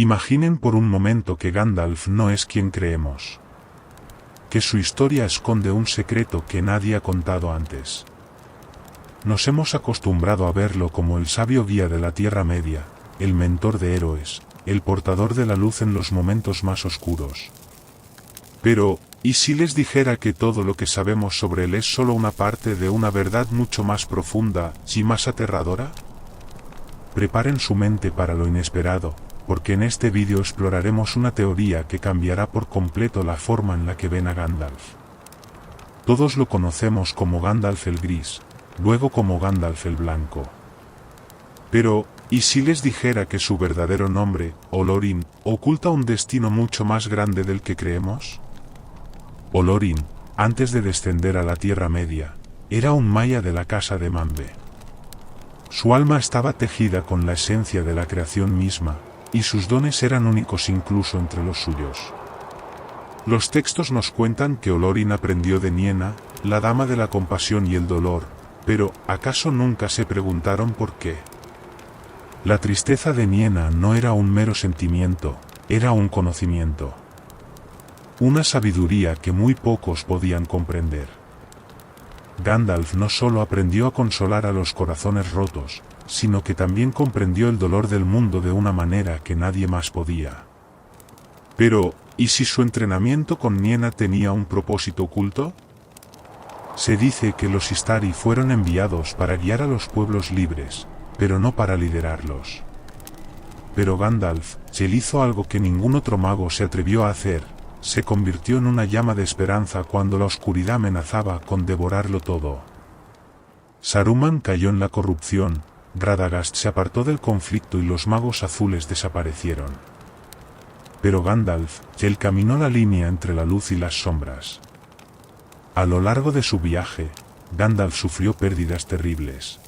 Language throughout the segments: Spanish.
Imaginen por un momento que Gandalf no es quien creemos. Que su historia esconde un secreto que nadie ha contado antes. Nos hemos acostumbrado a verlo como el sabio guía de la Tierra Media, el mentor de héroes, el portador de la luz en los momentos más oscuros. Pero, ¿y si les dijera que todo lo que sabemos sobre él es solo una parte de una verdad mucho más profunda y más aterradora? Preparen su mente para lo inesperado, porque en este vídeo exploraremos una teoría que cambiará por completo la forma en la que ven a Gandalf. Todos lo conocemos como Gandalf el Gris, luego como Gandalf el Blanco. Pero, ¿y si les dijera que su verdadero nombre, Olorin, oculta un destino mucho más grande del que creemos? Olorin, antes de descender a la Tierra Media, era un maya de la casa de Manbe. Su alma estaba tejida con la esencia de la creación misma, y sus dones eran únicos incluso entre los suyos. Los textos nos cuentan que Olorin aprendió de Niena, la dama de la compasión y el dolor, pero ¿acaso nunca se preguntaron por qué? La tristeza de Niena no era un mero sentimiento, era un conocimiento. Una sabiduría que muy pocos podían comprender. Gandalf no solo aprendió a consolar a los corazones rotos, sino que también comprendió el dolor del mundo de una manera que nadie más podía. Pero, ¿y si su entrenamiento con Niena tenía un propósito oculto? Se dice que los Istari fueron enviados para guiar a los pueblos libres, pero no para liderarlos. Pero Gandalf, él hizo algo que ningún otro mago se atrevió a hacer, se convirtió en una llama de esperanza cuando la oscuridad amenazaba con devorarlo todo. Saruman cayó en la corrupción, Radagast se apartó del conflicto y los magos azules desaparecieron. Pero Gandalf, él caminó la línea entre la luz y las sombras. A lo largo de su viaje, Gandalf sufrió pérdidas terribles.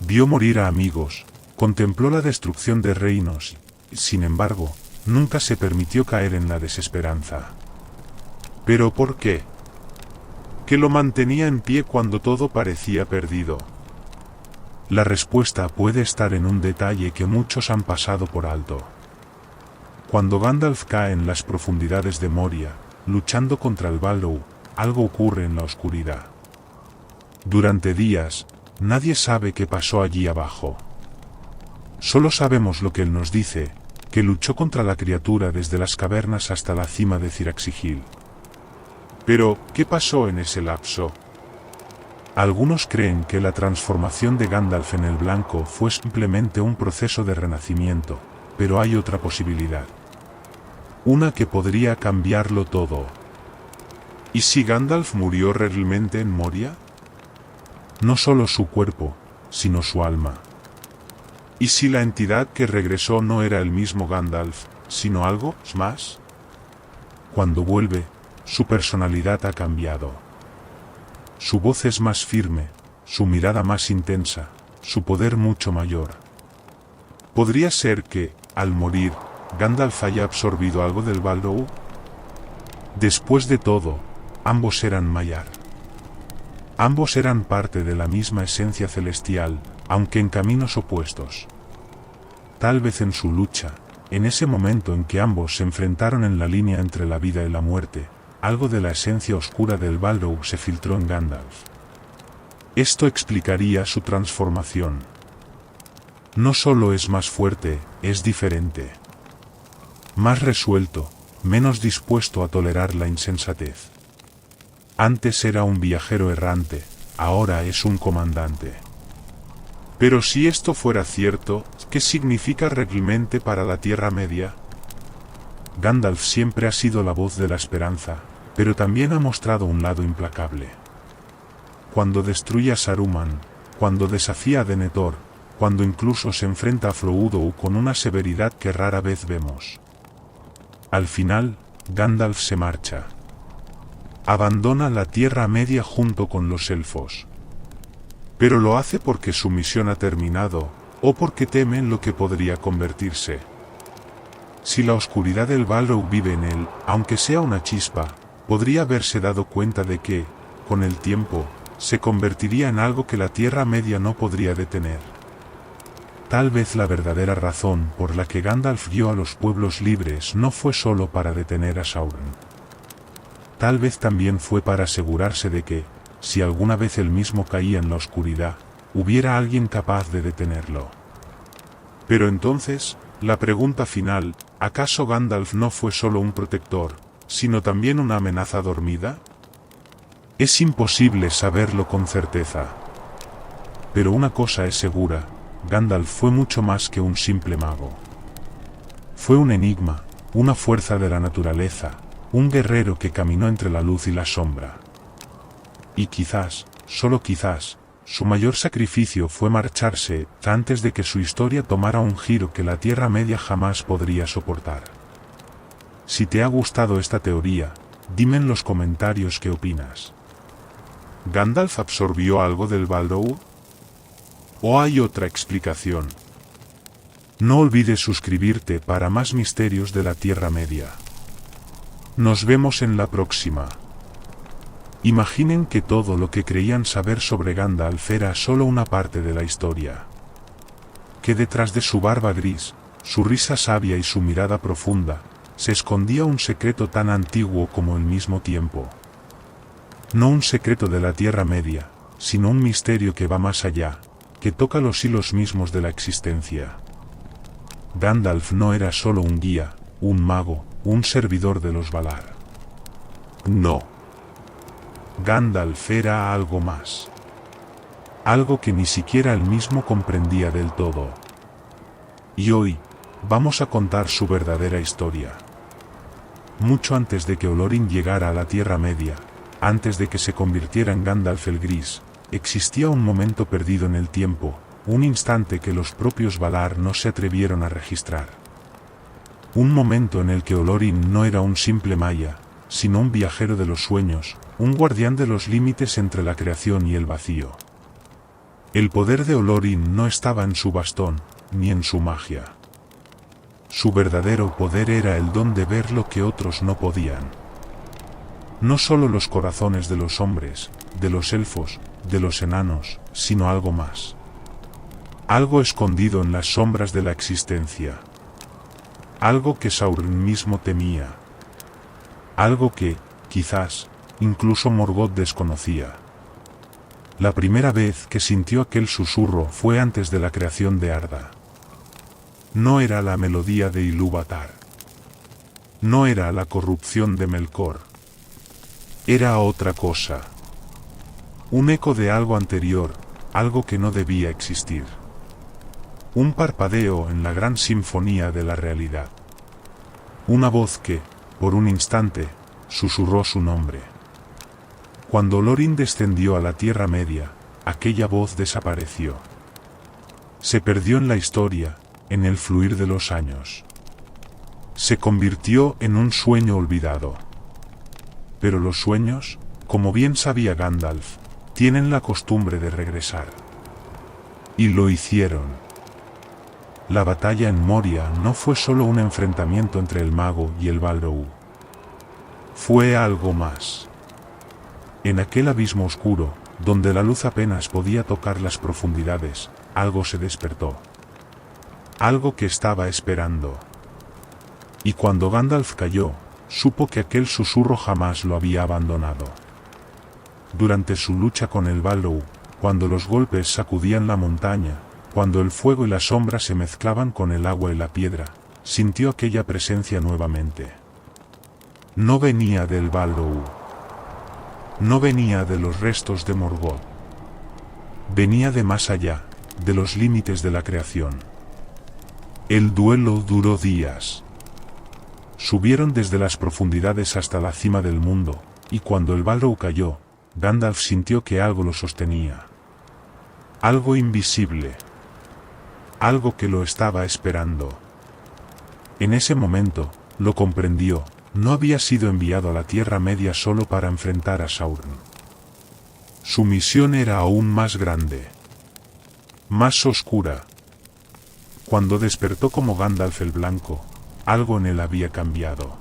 Vio morir a amigos, contempló la destrucción de reinos, y, sin embargo, nunca se permitió caer en la desesperanza. ¿Pero por qué? ¿Qué lo mantenía en pie cuando todo parecía perdido? La respuesta puede estar en un detalle que muchos han pasado por alto. Cuando Gandalf cae en las profundidades de Moria, luchando contra el Balrog, algo ocurre en la oscuridad. Durante días, nadie sabe qué pasó allí abajo. Solo sabemos lo que él nos dice, que luchó contra la criatura desde las cavernas hasta la cima de Ciraxigil. Pero, ¿qué pasó en ese lapso? Algunos creen que la transformación de Gandalf en el Blanco fue simplemente un proceso de renacimiento, pero hay otra posibilidad. Una que podría cambiarlo todo. ¿Y si Gandalf murió realmente en Moria? No solo su cuerpo, sino su alma. ¿Y si la entidad que regresó no era el mismo Gandalf, sino algo más? Cuando vuelve, su personalidad ha cambiado. Su voz es más firme, su mirada más intensa, su poder mucho mayor. ¿Podría ser que, al morir, Gandalf haya absorbido algo del Balrog? Después de todo, ambos eran Maiar. Ambos eran parte de la misma esencia celestial, aunque en caminos opuestos. Tal vez en su lucha, en ese momento en que ambos se enfrentaron en la línea entre la vida y la muerte, algo de la esencia oscura del Balrog se filtró en Gandalf. Esto explicaría su transformación. No solo es más fuerte, es diferente. Más resuelto, menos dispuesto a tolerar la insensatez. Antes era un viajero errante, ahora es un comandante. Pero si esto fuera cierto, ¿qué significa realmente para la Tierra Media? Gandalf siempre ha sido la voz de la esperanza, pero también ha mostrado un lado implacable. Cuando destruye a Saruman, cuando desafía a Denethor, cuando incluso se enfrenta a Frodo con una severidad que rara vez vemos. Al final, Gandalf se marcha. Abandona la Tierra Media junto con los elfos. Pero lo hace porque su misión ha terminado, o porque teme en lo que podría convertirse. Si la oscuridad del Balrog vive en él, aunque sea una chispa, podría haberse dado cuenta de que, con el tiempo, se convertiría en algo que la Tierra Media no podría detener. Tal vez la verdadera razón por la que Gandalf guió a los pueblos libres no fue solo para detener a Sauron. Tal vez también fue para asegurarse de que, si alguna vez él mismo caía en la oscuridad, hubiera alguien capaz de detenerlo. Pero entonces, la pregunta final, ¿acaso Gandalf no fue solo un protector, sino también una amenaza dormida? Es imposible saberlo con certeza. Pero una cosa es segura, Gandalf fue mucho más que un simple mago. Fue un enigma, una fuerza de la naturaleza, un guerrero que caminó entre la luz y la sombra. Y quizás, solo quizás, su mayor sacrificio fue marcharse antes de que su historia tomara un giro que la Tierra Media jamás podría soportar. Si te ha gustado esta teoría, dime en los comentarios qué opinas. ¿Gandalf absorbió algo del Balrog? ¿O hay otra explicación? No olvides suscribirte para más misterios de la Tierra Media. Nos vemos en la próxima. Imaginen que todo lo que creían saber sobre Gandalf era solo una parte de la historia. Que detrás de su barba gris, su risa sabia y su mirada profunda, se escondía un secreto tan antiguo como el mismo tiempo. No un secreto de la Tierra Media, sino un misterio que va más allá, que toca los hilos mismos de la existencia. Gandalf no era solo un guía, un mago, un servidor de los Valar. No. Gandalf era algo más. Algo que ni siquiera él mismo comprendía del todo. Y hoy, vamos a contar su verdadera historia. Mucho antes de que Olorin llegara a la Tierra Media, antes de que se convirtiera en Gandalf el Gris, existía un momento perdido en el tiempo, un instante que los propios Valar no se atrevieron a registrar. Un momento en el que Olorin no era un simple maya, sino un viajero de los sueños, un guardián de los límites entre la creación y el vacío. El poder de Olorin no estaba en su bastón, ni en su magia. Su verdadero poder era el don de ver lo que otros no podían. No solo los corazones de los hombres, de los elfos, de los enanos, sino algo más. Algo escondido en las sombras de la existencia. Algo que Sauron mismo temía. Algo que, quizás, incluso Morgoth desconocía. La primera vez que sintió aquel susurro fue antes de la creación de Arda. No era la melodía de Ilúvatar. No era la corrupción de Melkor. Era otra cosa. Un eco de algo anterior, algo que no debía existir. Un parpadeo en la gran sinfonía de la realidad. Una voz que, por un instante, susurró su nombre. Cuando Olorin descendió a la Tierra Media, aquella voz desapareció. Se perdió en la historia, en el fluir de los años. Se convirtió en un sueño olvidado. Pero los sueños, como bien sabía Gandalf, tienen la costumbre de regresar. Y lo hicieron. La batalla en Moria no fue solo un enfrentamiento entre el mago y el Balrog. Fue algo más. En aquel abismo oscuro, donde la luz apenas podía tocar las profundidades, algo se despertó. Algo que estaba esperando. Y cuando Gandalf cayó, supo que aquel susurro jamás lo había abandonado. Durante su lucha con el Balrog, cuando los golpes sacudían la montaña, cuando el fuego y la sombra se mezclaban con el agua y la piedra, sintió aquella presencia nuevamente. No venía del Balrog. No venía de los restos de Morgoth. Venía de más allá, de los límites de la creación. El duelo duró días. Subieron desde las profundidades hasta la cima del mundo, y cuando el Balrog cayó, Gandalf sintió que algo lo sostenía. Algo invisible. Algo que lo estaba esperando. En ese momento, lo comprendió, no había sido enviado a la Tierra Media solo para enfrentar a Sauron. Su misión era aún más grande. Más oscura. Cuando despertó como Gandalf el Blanco, algo en él había cambiado.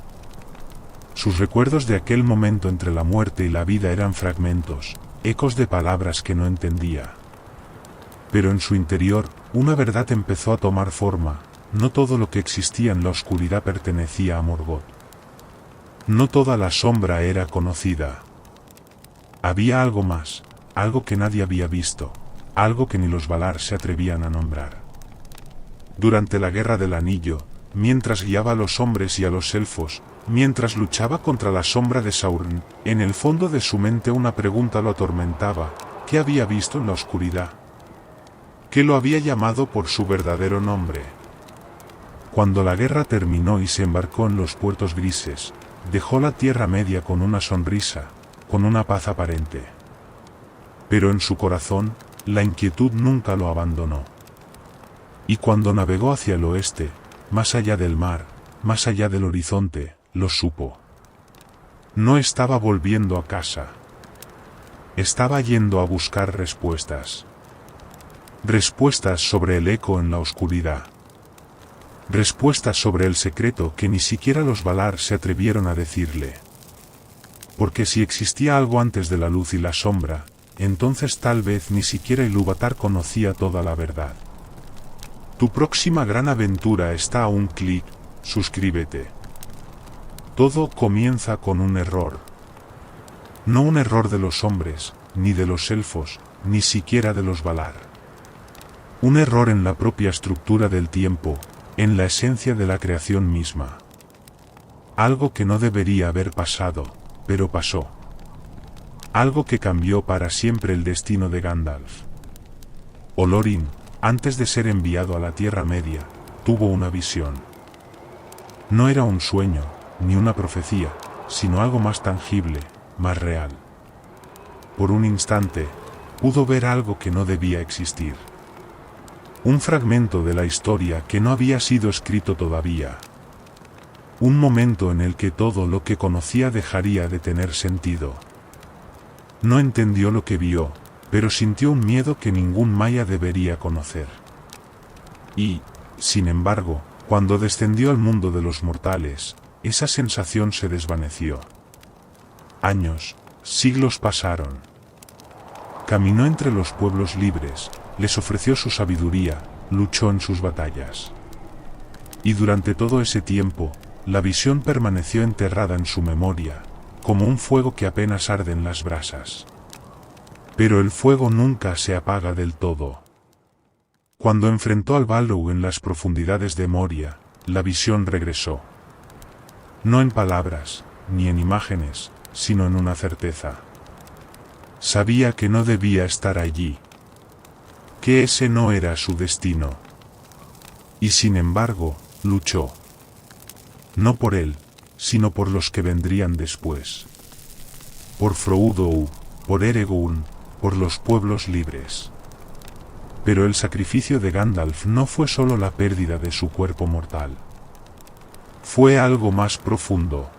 Sus recuerdos de aquel momento entre la muerte y la vida eran fragmentos, ecos de palabras que no entendía. Pero en su interior, Una verdad empezó a tomar forma: no todo lo que existía en la oscuridad pertenecía a Morgoth. No toda la sombra era conocida. Había algo más, algo que nadie había visto, algo que ni los Valar se atrevían a nombrar. Durante la Guerra del Anillo, mientras guiaba a los hombres y a los elfos, mientras luchaba contra la sombra de Sauron, en el fondo de su mente una pregunta lo atormentaba: ¿qué había visto en la oscuridad? ¿Qué lo había llamado por su verdadero nombre? Cuando la guerra terminó y se embarcó en los puertos grises, dejó la Tierra Media con una sonrisa, con una paz aparente. Pero en su corazón, la inquietud nunca lo abandonó. Y cuando navegó hacia el oeste, más allá del mar, más allá del horizonte, lo supo. No estaba volviendo a casa. Estaba yendo a buscar respuestas. Respuestas sobre el eco en la oscuridad. Respuestas sobre el secreto que ni siquiera los Valar se atrevieron a decirle. Porque si existía algo antes de la luz y la sombra, entonces tal vez ni siquiera Ilúvatar conocía toda la verdad. Tu próxima gran aventura está a un clic. Suscríbete. Todo comienza con un error. No un error de los hombres, ni de los elfos, ni siquiera de los Valar. Un error en la propia estructura del tiempo, en la esencia de la creación misma. Algo que no debería haber pasado, pero pasó. Algo que cambió para siempre el destino de Gandalf. Olorin, antes de ser enviado a la Tierra Media, tuvo una visión. No era un sueño, ni una profecía, sino algo más tangible, más real. Por un instante, pudo ver algo que no debía existir. Un fragmento de la historia que no había sido escrito todavía. Un momento en el que todo lo que conocía dejaría de tener sentido. No entendió lo que vio, pero sintió un miedo que ningún maya debería conocer. Y, sin embargo, cuando descendió al mundo de los mortales, esa sensación se desvaneció. Años, siglos pasaron. Caminó entre los pueblos libres, les ofreció su sabiduría, luchó en sus batallas. Y durante todo ese tiempo, la visión permaneció enterrada en su memoria, como un fuego que apenas arde en las brasas. Pero el fuego nunca se apaga del todo. Cuando enfrentó al Balrog en las profundidades de Moria, la visión regresó. No en palabras, ni en imágenes, sino en una certeza. Sabía que no debía estar allí. Que ese no era su destino. Y sin embargo, luchó. No por él, sino por los que vendrían después. Por Frodo, por Eregún, por los pueblos libres. Pero el sacrificio de Gandalf no fue solo la pérdida de su cuerpo mortal. Fue algo más profundo.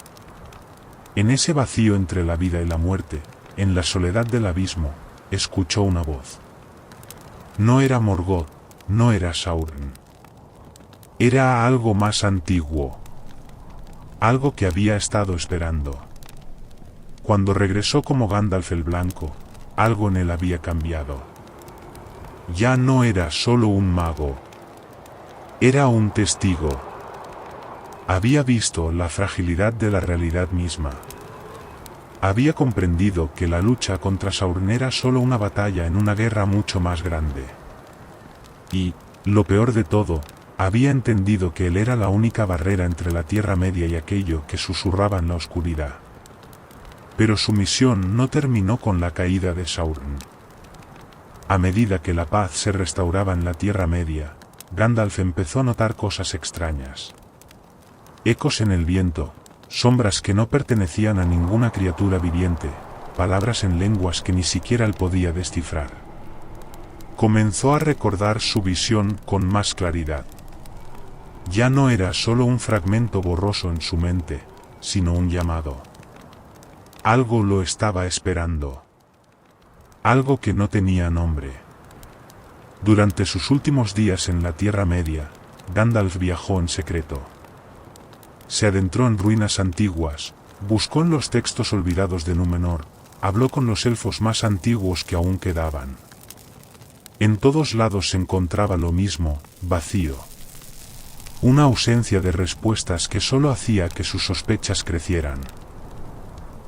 En ese vacío entre la vida y la muerte, en la soledad del abismo, escuchó una voz. No era Morgoth, no era Sauron. Era algo más antiguo. Algo que había estado esperando. Cuando regresó como Gandalf el Blanco, algo en él había cambiado. Ya no era solo un mago. Era un testigo. Había visto la fragilidad de la realidad misma. Había comprendido que la lucha contra Sauron era solo una batalla en una guerra mucho más grande. Y, lo peor de todo, había entendido que él era la única barrera entre la Tierra Media y aquello que susurraba en la oscuridad. Pero su misión no terminó con la caída de Sauron. A medida que la paz se restauraba en la Tierra Media, Gandalf empezó a notar cosas extrañas. Ecos en el viento, sombras que no pertenecían a ninguna criatura viviente, palabras en lenguas que ni siquiera él podía descifrar. Comenzó a recordar su visión con más claridad. Ya no era solo un fragmento borroso en su mente, sino un llamado. Algo lo estaba esperando. Algo que no tenía nombre. Durante sus últimos días en la Tierra Media, Gandalf viajó en secreto. Se adentró en ruinas antiguas, buscó en los textos olvidados de Númenor, habló con los elfos más antiguos que aún quedaban. En todos lados se encontraba lo mismo, vacío. Una ausencia de respuestas que solo hacía que sus sospechas crecieran.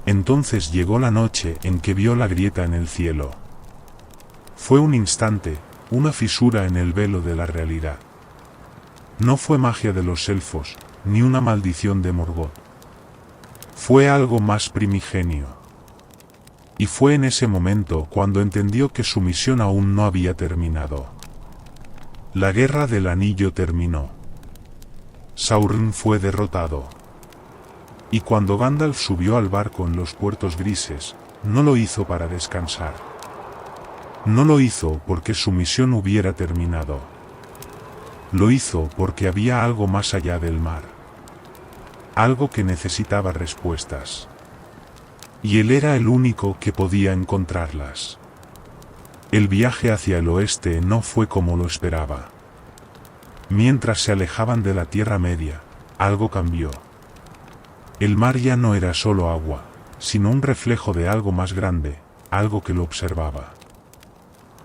Entonces llegó la noche en que vio la grieta en el cielo. Fue un instante, una fisura en el velo de la realidad. No fue magia de los elfos, ni una maldición de Morgoth. Fue algo más primigenio. Y fue en ese momento cuando entendió que su misión aún no había terminado. La guerra del anillo terminó. Sauron fue derrotado. Y cuando Gandalf subió al barco en los puertos grises, no lo hizo para descansar. No lo hizo porque su misión hubiera terminado. Lo hizo porque había algo más allá del mar. Algo que necesitaba respuestas. Y él era el único que podía encontrarlas. El viaje hacia el oeste no fue como lo esperaba. Mientras se alejaban de la Tierra Media, algo cambió. El mar ya no era solo agua, sino un reflejo de algo más grande, algo que lo observaba.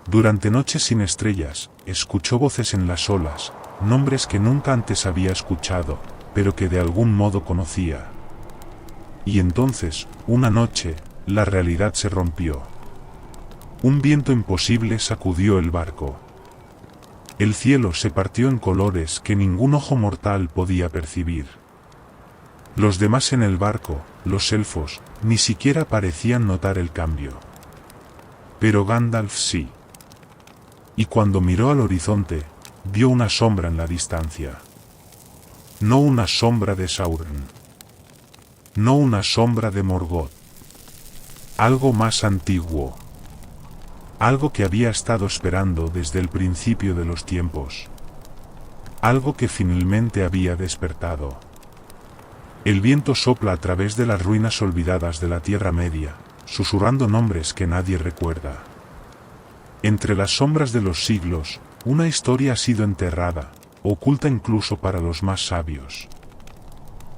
Durante noches sin estrellas, escuchó voces en las olas, nombres que nunca antes había escuchado, pero que de algún modo conocía. Y entonces, una noche, la realidad se rompió. Un viento imposible sacudió el barco. El cielo se partió en colores que ningún ojo mortal podía percibir. Los demás en el barco, los elfos, ni siquiera parecían notar el cambio. Pero Gandalf sí. Y cuando miró al horizonte, vio una sombra en la distancia. No una sombra de Sauron. No una sombra de Morgoth. Algo más antiguo. Algo que había estado esperando desde el principio de los tiempos. Algo que finalmente había despertado. El viento sopla a través de las ruinas olvidadas de la Tierra Media, susurrando nombres que nadie recuerda. Entre las sombras de los siglos, una historia ha sido enterrada, oculta incluso para los más sabios.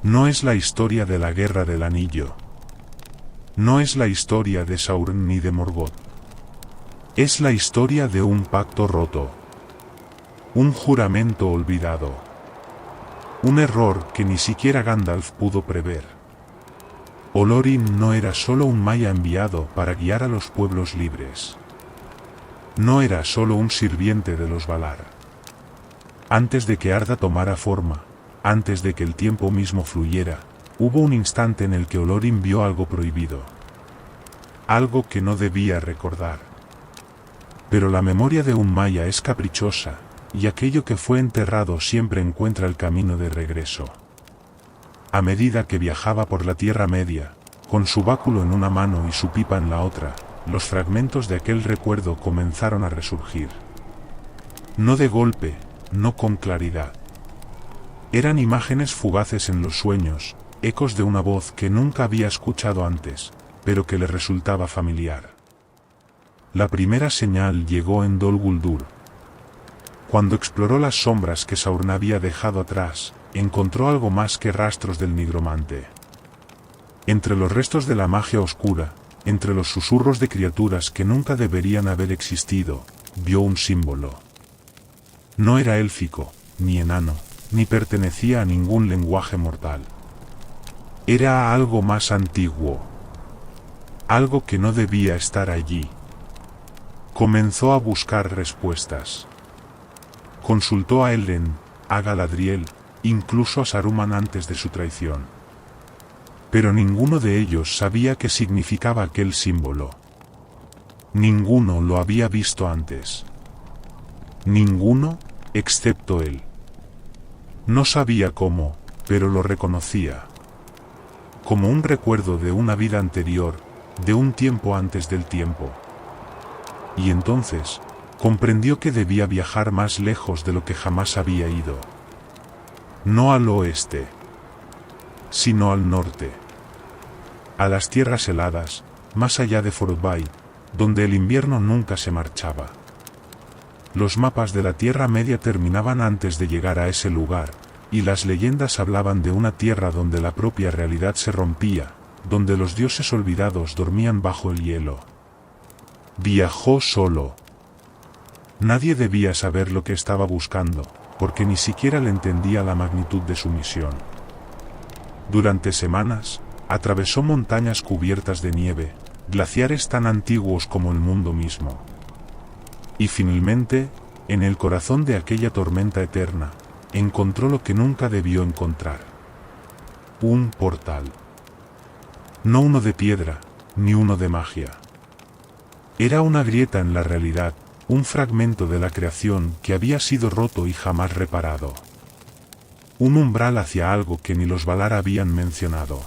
No es la historia de la Guerra del Anillo. No es la historia de Sauron ni de Morgoth. Es la historia de un pacto roto. Un juramento olvidado. Un error que ni siquiera Gandalf pudo prever. Olorin no era solo un maya enviado para guiar a los pueblos libres. No era solo un sirviente de los Valar. Antes de que Arda tomara forma, antes de que el tiempo mismo fluyera, hubo un instante en el que Olorin vio algo prohibido. Algo que no debía recordar. Pero la memoria de un maya es caprichosa, y aquello que fue enterrado siempre encuentra el camino de regreso. A medida que viajaba por la Tierra Media, con su báculo en una mano y su pipa en la otra, los fragmentos de aquel recuerdo comenzaron a resurgir. No de golpe, no con claridad. Eran imágenes fugaces en los sueños, ecos de una voz que nunca había escuchado antes, pero que le resultaba familiar. La primera señal llegó en Dol Guldur. Cuando exploró las sombras que Sauron había dejado atrás, encontró algo más que rastros del nigromante. Entre los restos de la magia oscura, entre los susurros de criaturas que nunca deberían haber existido, vio un símbolo. No era élfico, ni enano, ni pertenecía a ningún lenguaje mortal. Era algo más antiguo. Algo que no debía estar allí. Comenzó a buscar respuestas. Consultó a Elrond, a Galadriel, incluso a Saruman antes de su traición. Pero ninguno de ellos sabía qué significaba aquel símbolo. Ninguno lo había visto antes. Ninguno, excepto él. No sabía cómo, pero lo reconocía. Como un recuerdo de una vida anterior, de un tiempo antes del tiempo. Y entonces, comprendió que debía viajar más lejos de lo que jamás había ido. No al oeste, sino al norte. A las tierras heladas, más allá de Forodbai, donde el invierno nunca se marchaba. Los mapas de la Tierra Media terminaban antes de llegar a ese lugar, y las leyendas hablaban de una tierra donde la propia realidad se rompía, donde los dioses olvidados dormían bajo el hielo. Viajó solo. Nadie debía saber lo que estaba buscando, porque ni siquiera le entendía la magnitud de su misión. Durante semanas, atravesó montañas cubiertas de nieve, glaciares tan antiguos como el mundo mismo. Y finalmente, en el corazón de aquella tormenta eterna, encontró lo que nunca debió encontrar. Un portal. No uno de piedra, ni uno de magia. Era una grieta en la realidad, un fragmento de la creación que había sido roto y jamás reparado. Un umbral hacia algo que ni los Valar habían mencionado.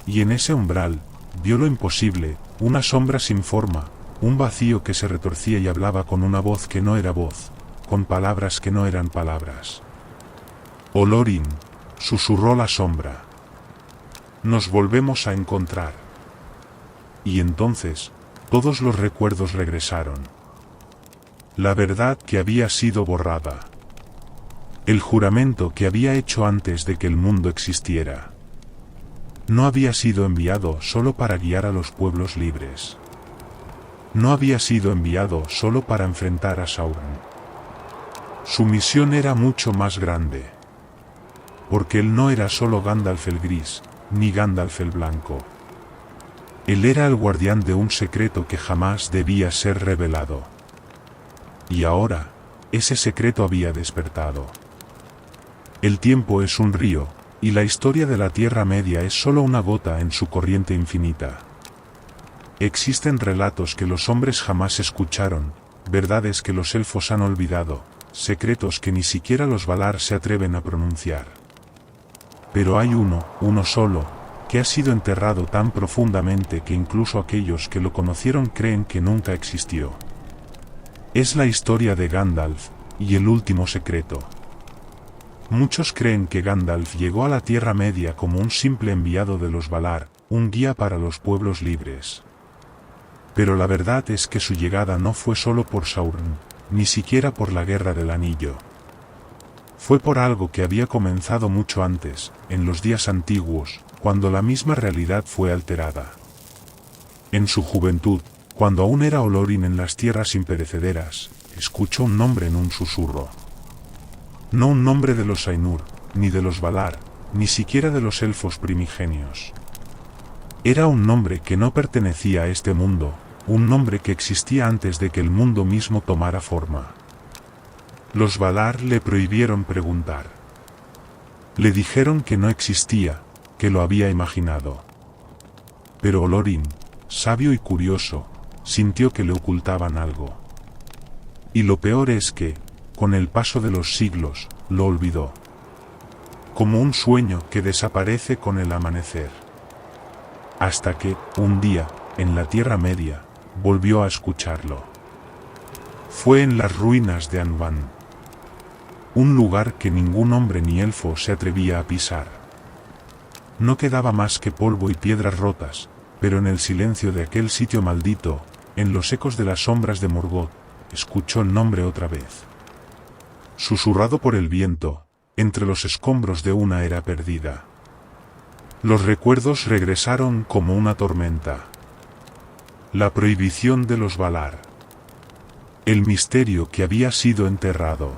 Y en ese umbral, vio lo imposible, una sombra sin forma, un vacío que se retorcía y hablaba con una voz que no era voz, con palabras que no eran palabras. Olorin, susurró la sombra. Nos volvemos a encontrar. Y entonces, todos los recuerdos regresaron. La verdad que había sido borrada. El juramento que había hecho antes de que el mundo existiera. No había sido enviado solo para guiar a los pueblos libres. No había sido enviado solo para enfrentar a Sauron. Su misión era mucho más grande. Porque él no era solo Gandalf el Gris, ni Gandalf el Blanco. Él era el guardián de un secreto que jamás debía ser revelado. Y ahora, ese secreto había despertado. El tiempo es un río, y la historia de la Tierra Media es solo una gota en su corriente infinita. Existen relatos que los hombres jamás escucharon, verdades que los elfos han olvidado, secretos que ni siquiera los Valar se atreven a pronunciar. Pero hay uno solo, que ha sido enterrado tan profundamente que incluso aquellos que lo conocieron creen que nunca existió. Es la historia de Gandalf, y el último secreto. Muchos creen que Gandalf llegó a la Tierra Media como un simple enviado de los Valar, un guía para los pueblos libres. Pero la verdad es que su llegada no fue solo por Sauron, ni siquiera por la Guerra del Anillo. Fue por algo que había comenzado mucho antes, en los días antiguos, cuando la misma realidad fue alterada. En su juventud, cuando aún era Olorin en las tierras imperecederas, escuchó un nombre en un susurro. No un nombre de los Ainur, ni de los Valar, ni siquiera de los elfos primigenios. Era un nombre que no pertenecía a este mundo, un nombre que existía antes de que el mundo mismo tomara forma. Los Valar le prohibieron preguntar. Le dijeron que no existía, que lo había imaginado. Pero Olorin, sabio y curioso, sintió que le ocultaban algo. Y lo peor es que, con el paso de los siglos, lo olvidó. Como un sueño que desaparece con el amanecer. Hasta que, un día, en la Tierra Media, volvió a escucharlo. Fue en las ruinas de Angband. Un lugar que ningún hombre ni elfo se atrevía a pisar. No quedaba más que polvo y piedras rotas, pero en el silencio de aquel sitio maldito, en los ecos de las sombras de Morgoth, escuchó el nombre otra vez. Susurrado por el viento, entre los escombros de una era perdida. Los recuerdos regresaron como una tormenta. La prohibición de los Valar. El misterio que había sido enterrado.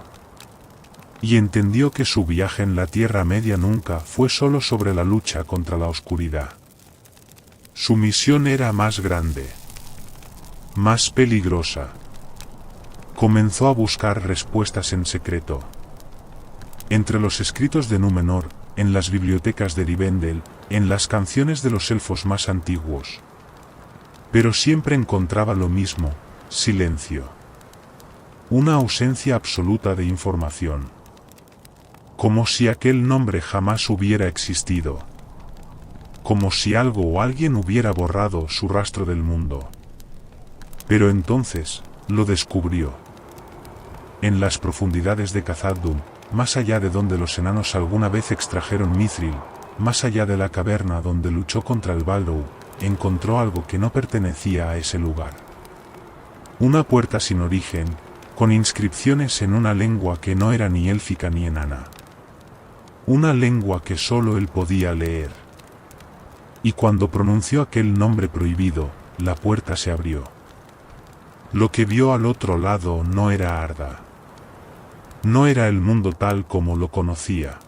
Y entendió que su viaje en la Tierra Media nunca fue solo sobre la lucha contra la oscuridad. Su misión era más grande. Más peligrosa. Comenzó a buscar respuestas en secreto. Entre los escritos de Númenor, en las bibliotecas de Rivendell, en las canciones de los elfos más antiguos. Pero siempre encontraba lo mismo, silencio. Una ausencia absoluta de información. Como si aquel nombre jamás hubiera existido. Como si algo o alguien hubiera borrado su rastro del mundo. Pero entonces, lo descubrió. En las profundidades de Khazad-dûm, más allá de donde los enanos alguna vez extrajeron Mithril, más allá de la caverna donde luchó contra el Balrog, encontró algo que no pertenecía a ese lugar. Una puerta sin origen, con inscripciones en una lengua que no era ni élfica ni enana. Una lengua que solo él podía leer. Y cuando pronunció aquel nombre prohibido, la puerta se abrió. Lo que vio al otro lado no era Arda. No era el mundo tal como lo conocía.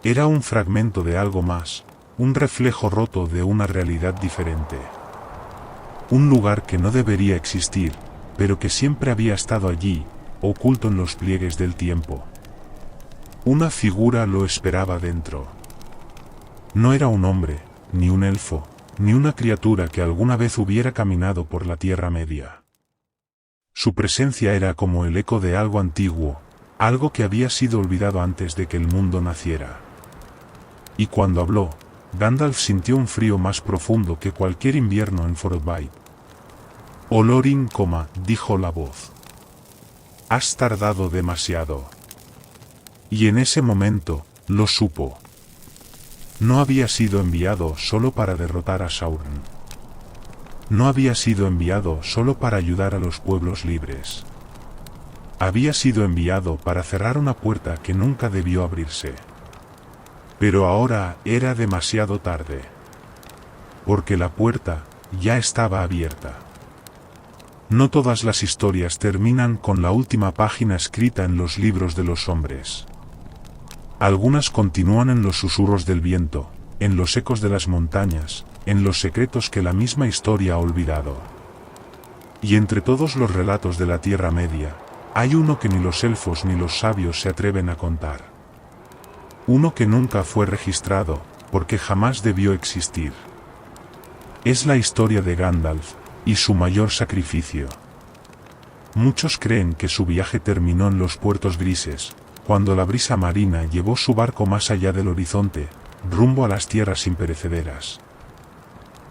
Era un fragmento de algo más, un reflejo roto de una realidad diferente. Un lugar que no debería existir, pero que siempre había estado allí, oculto en los pliegues del tiempo. Una figura lo esperaba dentro. No era un hombre, ni un elfo, ni una criatura que alguna vez hubiera caminado por la Tierra Media. Su presencia era como el eco de algo antiguo, algo que había sido olvidado antes de que el mundo naciera. Y cuando habló, Gandalf sintió un frío más profundo que cualquier invierno en Forthbite. Olorin, dijo la voz. Has tardado demasiado. Y en ese momento, lo supo. No había sido enviado solo para derrotar a Sauron. No había sido enviado solo para ayudar a los pueblos libres. Había sido enviado para cerrar una puerta que nunca debió abrirse. Pero ahora era demasiado tarde. Porque la puerta ya estaba abierta. No todas las historias terminan con la última página escrita en los libros de los hombres. Algunas continúan en los susurros del viento, en los ecos de las montañas, en los secretos que la misma historia ha olvidado. Y entre todos los relatos de la Tierra Media, hay uno que ni los elfos ni los sabios se atreven a contar. Uno que nunca fue registrado, porque jamás debió existir. Es la historia de Gandalf, y su mayor sacrificio. Muchos creen que su viaje terminó en los puertos grises, cuando la brisa marina llevó su barco más allá del horizonte, rumbo a las tierras imperecederas.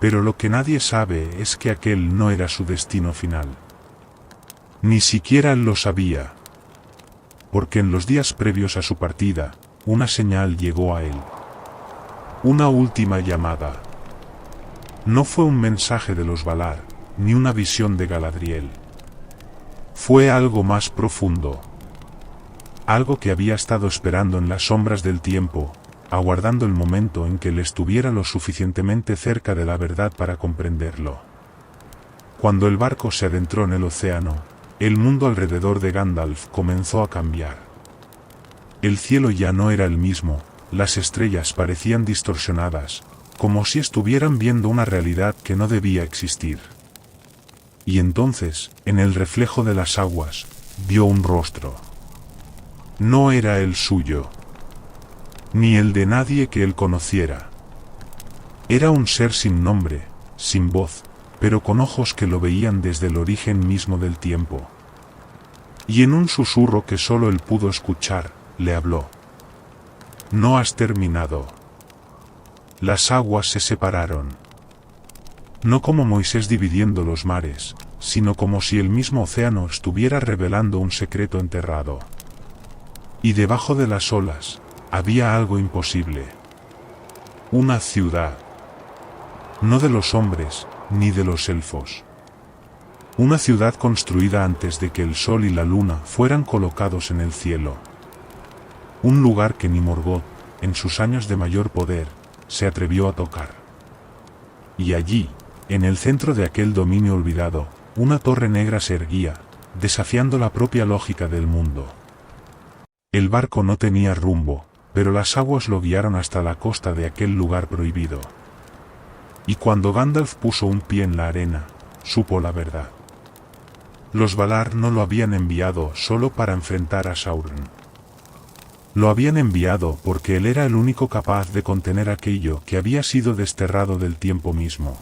Pero lo que nadie sabe es que aquel no era su destino final. Ni siquiera él lo sabía. Porque en los días previos a su partida, una señal llegó a él. Una última llamada. No fue un mensaje de los Valar, ni una visión de Galadriel. Fue algo más profundo. Algo que había estado esperando en las sombras del tiempo, aguardando el momento en que él estuviera lo suficientemente cerca de la verdad para comprenderlo. Cuando el barco se adentró en el océano, el mundo alrededor de Gandalf comenzó a cambiar. El cielo ya no era el mismo, las estrellas parecían distorsionadas, como si estuvieran viendo una realidad que no debía existir. Y entonces, en el reflejo de las aguas, vio un rostro. No era el suyo, ni el de nadie que él conociera. Era un ser sin nombre, sin voz, pero con ojos que lo veían desde el origen mismo del tiempo. Y en un susurro que solo él pudo escuchar, le habló. No has terminado. Las aguas se separaron. No como Moisés dividiendo los mares, sino como si el mismo océano estuviera revelando un secreto enterrado. Y debajo de las olas, había algo imposible. Una ciudad. No de los hombres, ni de los elfos. Una ciudad construida antes de que el sol y la luna fueran colocados en el cielo. Un lugar que ni Morgoth, en sus años de mayor poder, se atrevió a tocar. Y allí, en el centro de aquel dominio olvidado, una torre negra se erguía, desafiando la propia lógica del mundo. El barco no tenía rumbo, pero las aguas lo guiaron hasta la costa de aquel lugar prohibido. Y cuando Gandalf puso un pie en la arena, supo la verdad. Los Valar no lo habían enviado solo para enfrentar a Sauron. Lo habían enviado porque él era el único capaz de contener aquello que había sido desterrado del tiempo mismo.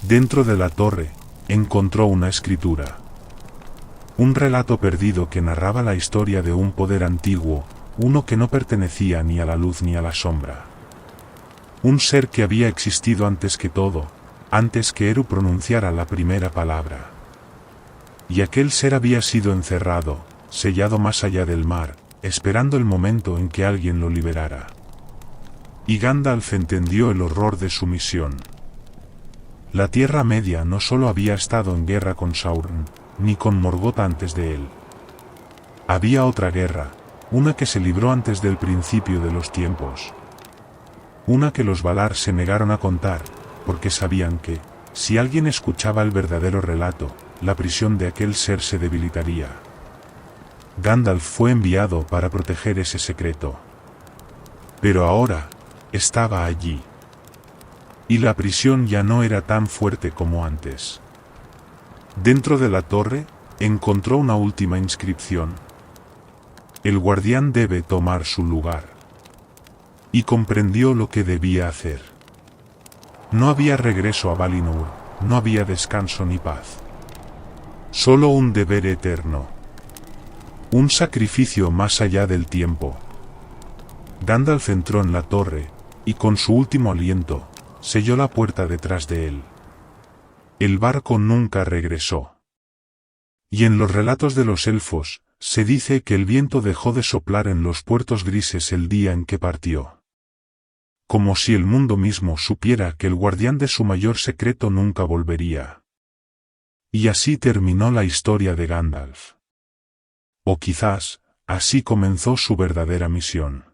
Dentro de la torre, encontró una escritura. Un relato perdido que narraba la historia de un poder antiguo, uno que no pertenecía ni a la luz ni a la sombra. Un ser que había existido antes que todo, antes que Eru pronunciara la primera palabra. Y aquel ser había sido encerrado, sellado más allá del mar, esperando el momento en que alguien lo liberara. Y Gandalf entendió el horror de su misión. La Tierra Media no solo había estado en guerra con Sauron, ni con Morgoth antes de él. Había otra guerra, una que se libró antes del principio de los tiempos. Una que los Valar se negaron a contar, porque sabían que, si alguien escuchaba el verdadero relato, la prisión de aquel ser se debilitaría. Gandalf fue enviado para proteger ese secreto. Pero ahora, estaba allí. Y la prisión ya no era tan fuerte como antes. Dentro de la torre, encontró una última inscripción. El guardián debe tomar su lugar. Y comprendió lo que debía hacer. No había regreso a Valinor, no había descanso ni paz. Solo un deber eterno. Un sacrificio más allá del tiempo. Gandalf entró en la torre, y con su último aliento, selló la puerta detrás de él. El barco nunca regresó. Y en los relatos de los elfos, se dice que el viento dejó de soplar en los puertos grises el día en que partió. Como si el mundo mismo supiera que el guardián de su mayor secreto nunca volvería. Y así terminó la historia de Gandalf. O quizás, así comenzó su verdadera misión.